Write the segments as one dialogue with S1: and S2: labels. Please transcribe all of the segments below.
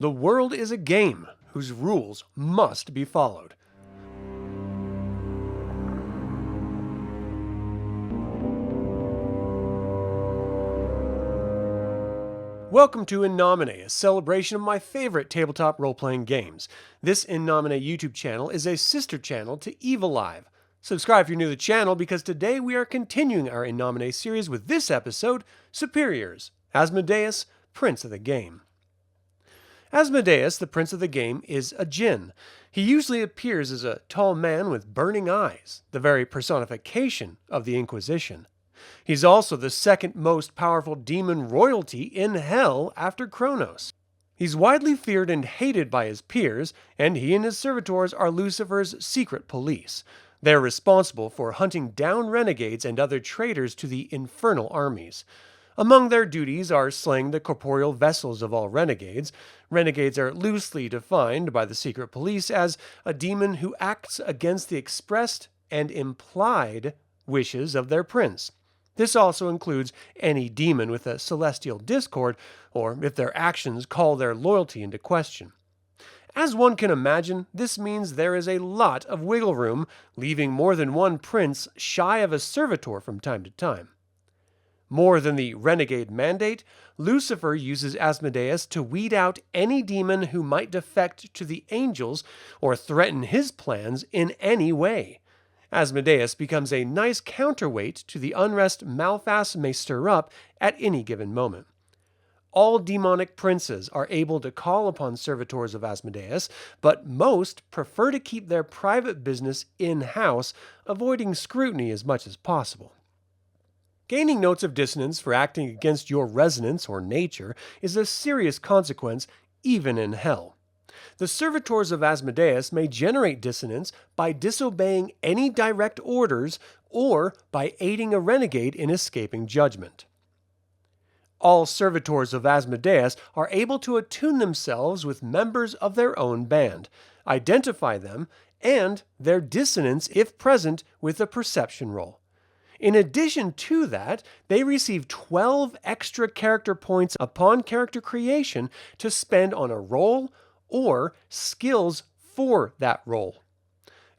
S1: The world is a game whose rules must be followed. Welcome to In Nomine, a celebration of my favorite tabletop role-playing games. This In Nomine YouTube channel is a sister channel to Eviliv3. Subscribe if you're new to the channel because today we are continuing our In Nomine series with this episode, Superiors, Asmodeus, Prince of the Game. Asmodeus, the Prince of the Game, is a djinn. He usually appears as a tall man with burning eyes, the very personification of the Inquisition. He's also the second most powerful demon royalty in hell after Kronos. He's widely feared and hated by his peers, and he and his servitors are Lucifer's secret police. They're responsible for hunting down renegades and other traitors to the infernal armies. Among their duties are slaying the corporeal vessels of all renegades. Renegades are loosely defined by the secret police as a demon who acts against the expressed and implied wishes of their prince. This also includes any demon with a celestial discord, or if their actions call their loyalty into question. As one can imagine, this means there is a lot of wiggle room, leaving more than one prince shy of a servitor from time to time. More than the renegade mandate, Lucifer uses Asmodeus to weed out any demon who might defect to the angels or threaten his plans in any way. Asmodeus becomes a nice counterweight to the unrest Malphas may stir up at any given moment. All demonic princes are able to call upon servitors of Asmodeus, but most prefer to keep their private business in-house, avoiding scrutiny as much as possible. Gaining notes of dissonance for acting against your resonance or nature is a serious consequence even in hell. The servitors of Asmodeus may generate dissonance by disobeying any direct orders or by aiding a renegade in escaping judgment. All servitors of Asmodeus are able to attune themselves with members of their own band, identify them, and their dissonance if present with a perception roll. In addition to that, they receive 12 extra character points upon character creation to spend on a role or skills for that role.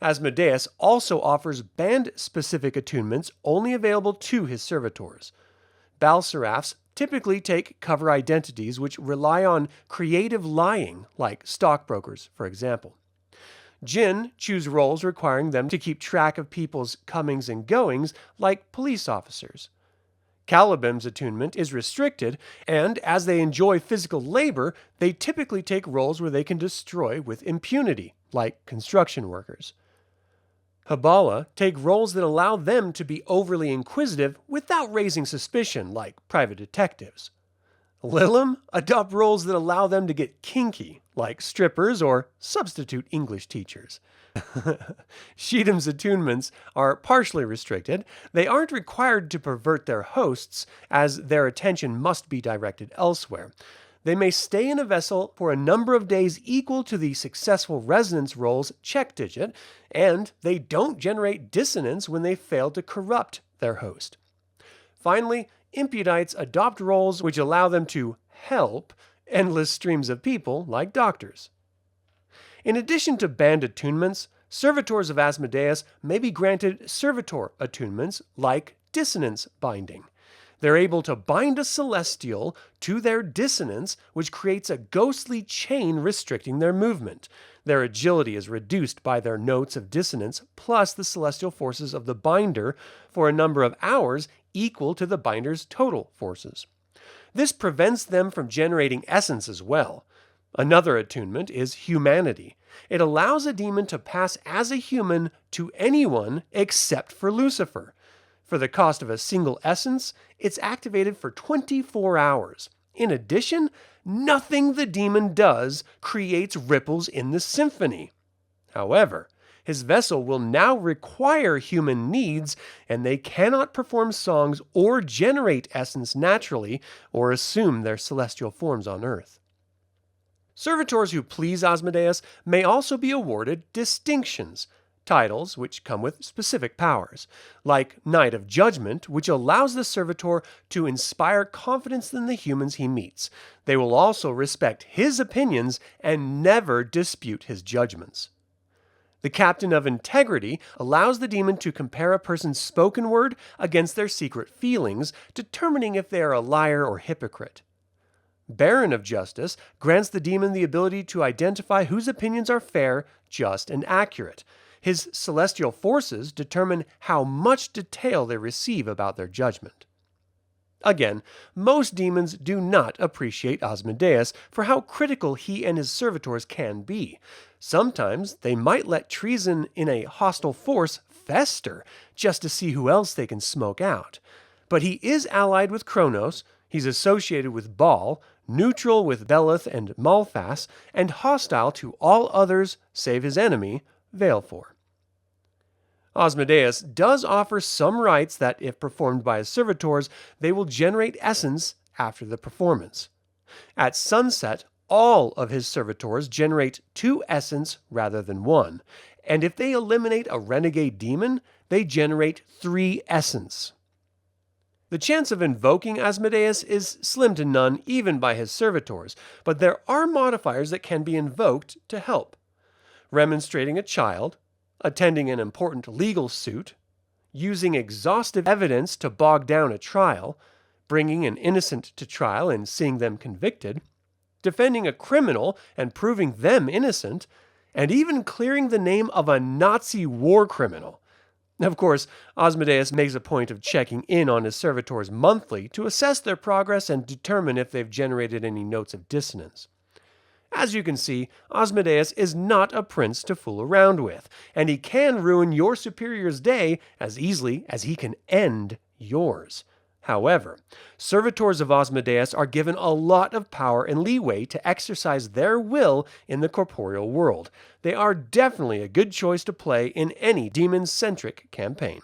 S1: Asmodeus also offers band-specific attunements only available to his servitors. Balseraphs typically take cover identities which rely on creative lying, like stockbrokers, for example. Jinn choose roles requiring them to keep track of people's comings and goings, like police officers. Calibim's attunement is restricted, and as they enjoy physical labor, they typically take roles where they can destroy with impunity, like construction workers. Habala take roles that allow them to be overly inquisitive without raising suspicion, like private detectives. Lilim adopt roles that allow them to get kinky, like strippers or substitute English teachers. Shedim's attunements are partially restricted. They aren't required to pervert their hosts, as their attention must be directed elsewhere. They may stay in a vessel for a number of days equal to the successful resonance roll's check digit, and they don't generate dissonance when they fail to corrupt their host. Finally, Impudites adopt roles which allow them to help endless streams of people like doctors. In addition to band attunements, servitors of Asmodeus may be granted servitor attunements like dissonance binding. They're able to bind a celestial to their dissonance, which creates a ghostly chain restricting their movement. Their agility is reduced by their notes of dissonance plus the celestial forces of the binder for a number of hours equal to the binder's total forces. This prevents them from generating essence as well. Another attunement is humanity. It allows a demon to pass as a human to anyone except for Lucifer. For the cost of a single essence, it's activated for 24 hours. In addition, nothing the demon does creates ripples in the symphony. However, his vessel will now require human needs, and they cannot perform songs or generate essence naturally or assume their celestial forms on earth. Servitors who please Asmodeus may also be awarded distinctions. titles which come with specific powers, like Knight of Judgment, which allows the Servitor to inspire confidence in the humans he meets. They will also respect his opinions and never dispute his judgments. The Captain of Integrity allows the demon to compare a person's spoken word against their secret feelings, determining if they are a liar or hypocrite. Baron of Justice grants the demon the ability to identify whose opinions are fair, just, and accurate. His celestial forces determine how much detail they receive about their judgment. Again, most demons do not appreciate Asmodeus for how critical he and his servitors can be. Sometimes they might let treason in a hostile force fester just to see who else they can smoke out. But he is allied with Kronos, he's associated with Baal, neutral with Belith and Malphas, and hostile to all others save his enemy, Valefor. Asmodeus does offer some rites that, if performed by his servitors, they will generate essence after the performance. At sunset, all of his servitors generate 2 essence rather than 1, and if they eliminate a renegade demon, they generate 3 essence. The chance of invoking Asmodeus is slim to none even by his servitors, but there are modifiers that can be invoked to help. Remonstrating a child, attending an important legal suit, using exhaustive evidence to bog down a trial, bringing an innocent to trial and seeing them convicted, defending a criminal and proving them innocent, and even clearing the name of a Nazi war criminal. Of course, Asmodeus makes a point of checking in on his servitors monthly to assess their progress and determine if they've generated any notes of dissonance. As you can see, Asmodeus is not a prince to fool around with, and he can ruin your superior's day as easily as he can end yours. However, servitors of Asmodeus are given a lot of power and leeway to exercise their will in the corporeal world. They are definitely a good choice to play in any demon-centric campaign.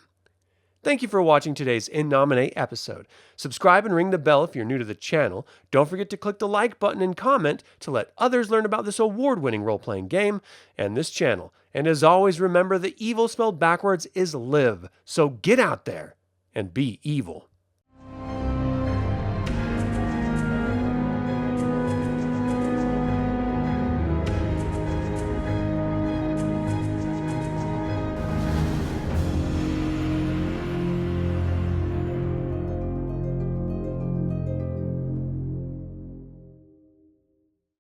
S1: Thank you for watching today's In Nomine episode. Subscribe and ring the bell if you're new to the channel. Don't forget to click the like button and comment to let others learn about this award-winning role-playing game and this channel. And as always, remember the evil spelled backwards is live. So get out there and be evil.